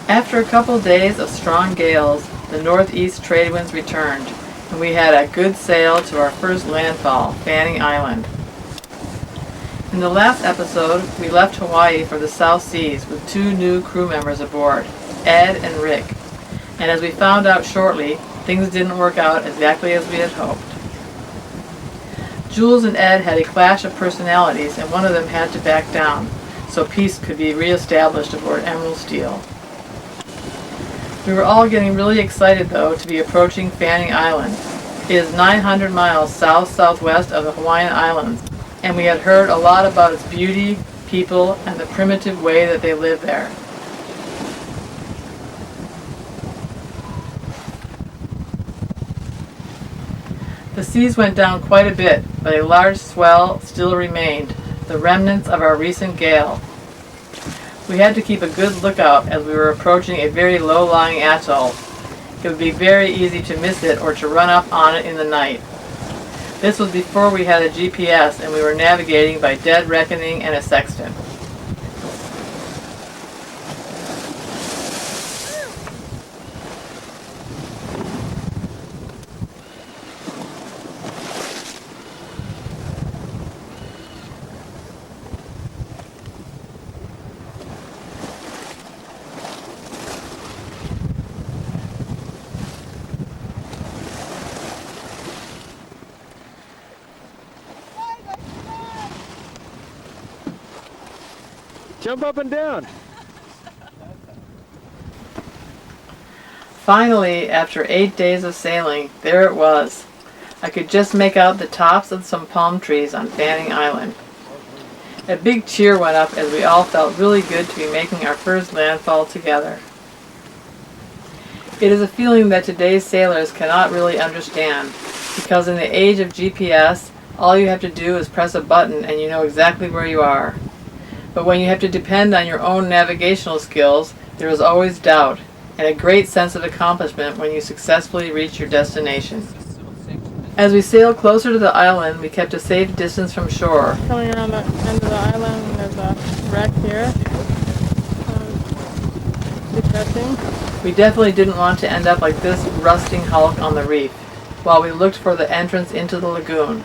After a couple days of strong gales, the northeast trade winds returned, and we had a good sail to our first landfall, Fanning Island. In the last episode, we left Hawaii for the South Seas with 2 new crew members aboard, Ed and Rick. And as we found out shortly, things didn't work out exactly as we had hoped. Jules and Ed had a clash of personalities, and one of them had to back down, so peace could be reestablished aboard Emerald Steel. We were all getting really excited, though, to be approaching Fanning Island. It is 900 miles south-southwest of the Hawaiian Islands, and we had heard a lot about its beauty, people, and the primitive way that they live there. The seas went down quite a bit, but a large swell still remained, the remnants of our recent gale. We had to keep a good lookout as we were approaching a very low-lying atoll. It would be very easy to miss it or to run up on it in the night. This was before we had a GPS and we were navigating by dead reckoning and a sextant. Jump up and down. Finally, after 8 days of sailing, there it was. I could just make out the tops of some palm trees on Fanning Island. A big cheer went up as we all felt really good to be making our first landfall together. It is a feeling that today's sailors cannot really understand, because in the age of GPS, all you have to do is press a button and you know exactly where you are. But when you have to depend on your own navigational skills, there is always doubt, and a great sense of accomplishment when you successfully reach your destination. As we sailed closer to the island, we kept a safe distance from shore. Coming around the end of the island, there's a wreck here. Depressing. We definitely didn't want to end up like this rusting hulk on the reef, while we looked for the entrance into the lagoon.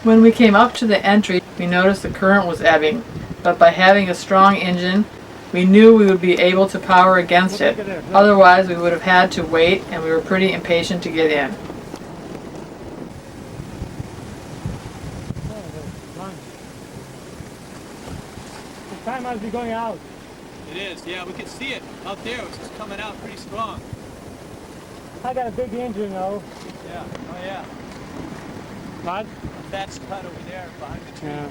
When we came up to the entry, we noticed the current was ebbing, but by having a strong engine, we knew we would be able to power against it. Otherwise, we would have had to wait, and we were pretty impatient to get in. The time must be going out. It is, yeah, we can see it out there. It's just coming out pretty strong. I got a big engine, though. Yeah, oh yeah. What? That's cut over there behind the tree. Yeah.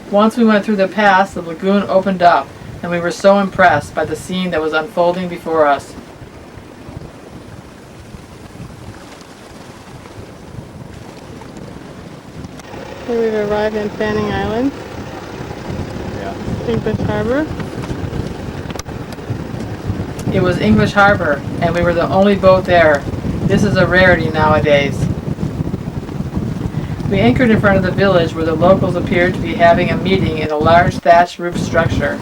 Once we went through the pass, the lagoon opened up, and we were so impressed by the scene that was unfolding before us. Here we've arrived in Fanning Island. Yeah. English Harbor. It was English Harbor, and we were the only boat there. This is a rarity nowadays. We anchored in front of the village where the locals appeared to be having a meeting in a large thatched roof structure.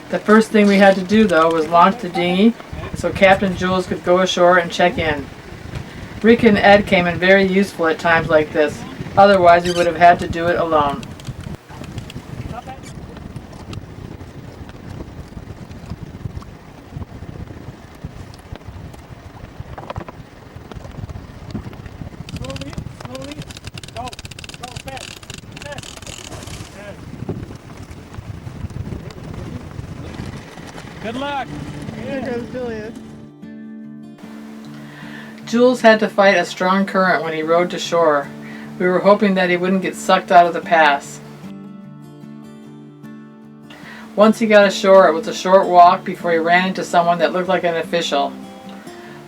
The first thing we had to do, though, was launch the dinghy so Captain Jules could go ashore and check in. Rick and Ed came in very useful at times like this, otherwise we would have had to do it alone. Good luck. Here goes Julius. Jules had to fight a strong current when he rowed to shore. We were hoping that he wouldn't get sucked out of the pass. Once he got ashore, it was a short walk before he ran into someone that looked like an official.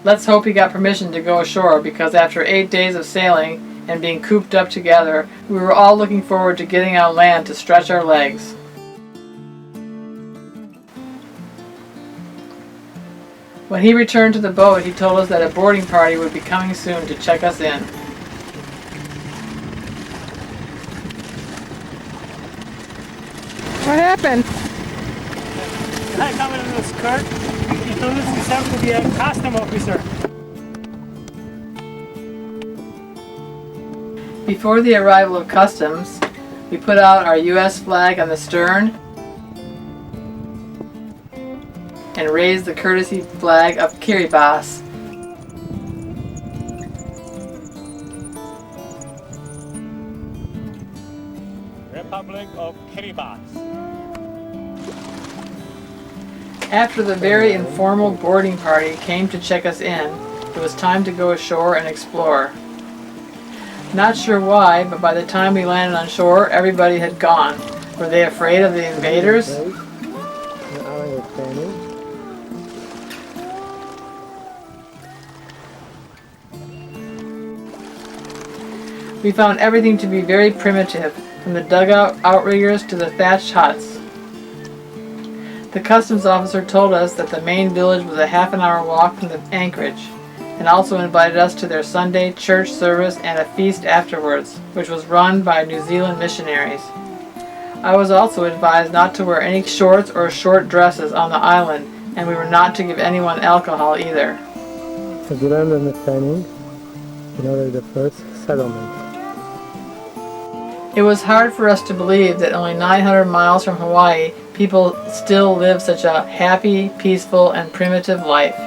Let's hope he got permission to go ashore, because after 8 days of sailing and being cooped up together, we were all looking forward to getting on land to stretch our legs. When he returned to the boat, he told us that a boarding party would be coming soon to check us in. What happened? guy coming in a skirt introduced himself to be a custom officer. Before the arrival of customs, we put out our U.S. flag on the stern and raised the courtesy flag of Kiribati. Republic of Kiribati. After the very informal boarding party came to check us in, it was time to go ashore and explore. Not sure why, but by the time we landed on shore, everybody had gone. Were they afraid of the invaders? We found everything to be very primitive, from the dugout outriggers to the thatched huts. The customs officer told us that the main village was a half-an-hour walk from the anchorage, and also invited us to their Sunday church service and a feast afterwards, which was run by New Zealand missionaries. I was also advised not to wear any shorts or short dresses on the island, and we were not to give anyone alcohol either. So good understanding, the first settlement. It was hard for us to believe that only 900 miles from Hawaii, people still live such a happy, peaceful, and primitive life.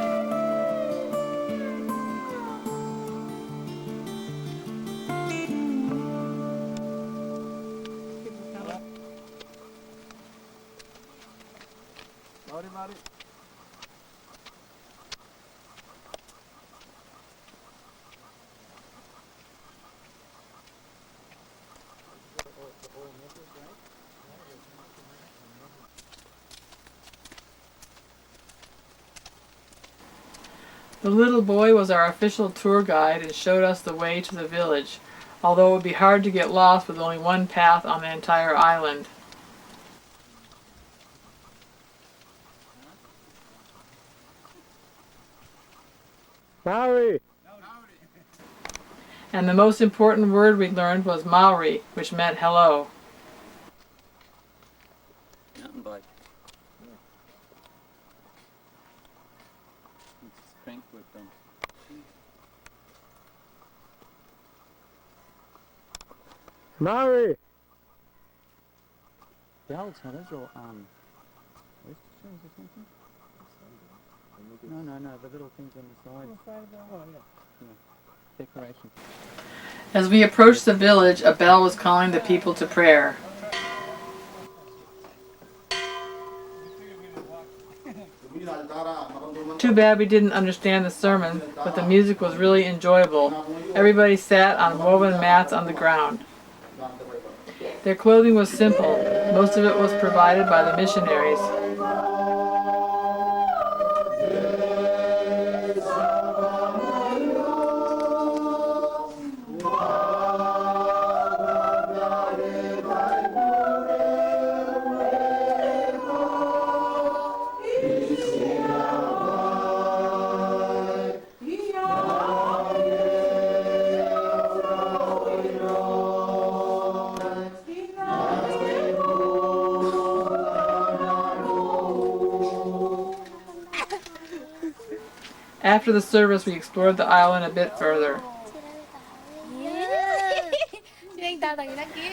The little boy was our official tour guide and showed us the way to the village, although it would be hard to get lost with only one path on the entire island. Maori! And the most important word we learned was Maori, which meant hello. Maori! Bells, what is all, oysters or something? No, the little things on the side. Oh, yeah. Decoration. As we approached the village, a bell was calling the people to prayer. Too bad we didn't understand the sermon, but the music was really enjoyable. Everybody sat on woven mats on the ground. Their clothing was simple. Most of it was provided by the missionaries. After the service, we explored the island a bit further.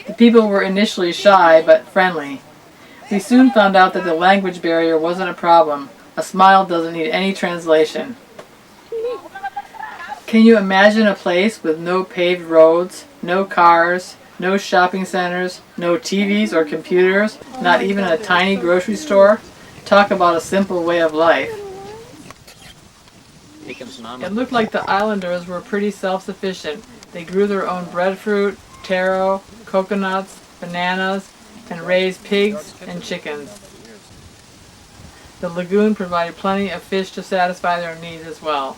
The people were initially shy, but friendly. We soon found out that the language barrier wasn't a problem. A smile doesn't need any translation. Can you imagine a place with no paved roads, no cars, no shopping centers, no TVs or computers, not even a tiny grocery store? Talk about a simple way of life. It looked like the islanders were pretty self-sufficient. They grew their own breadfruit, taro, coconuts, bananas, and raised pigs and chickens. The lagoon provided plenty of fish to satisfy their needs as well.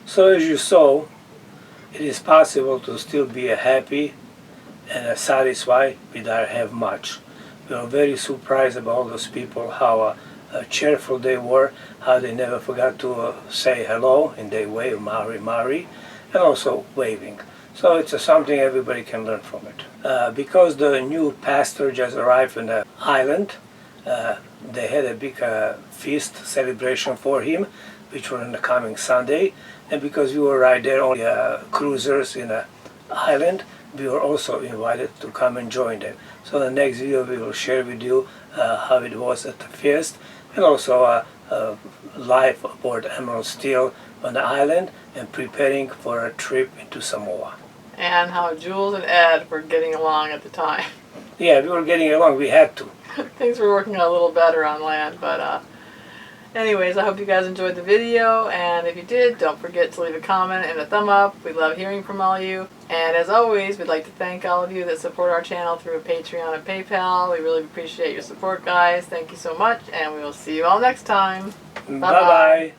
So as you saw, it is possible to still be happy and satisfied without have much. We were very surprised about those people, how cheerful they were, how they never forgot to say hello in their way, Maori, Maori, and also waving. So it's something everybody can learn from it. Because the new pastor just arrived in the island, they had a big feast celebration for him, which were on the coming Sunday. And because we were right there, only cruisers in the island, we were also invited to come and join them. So the next video we will share with you how it was at the feast, and also life aboard Emerald Steel on the island and preparing for a trip into Samoa. And how Jules and Ed were getting along at the time. Yeah, we were getting along, we had to. Things were working a little better on land, but anyways, I hope you guys enjoyed the video, and if you did, don't forget to leave a comment and a thumb up. We love hearing from all you. And as always, we'd like to thank all of you that support our channel through Patreon and PayPal. We really appreciate your support, guys. Thank you so much, and we will see you all next time. Bye-bye.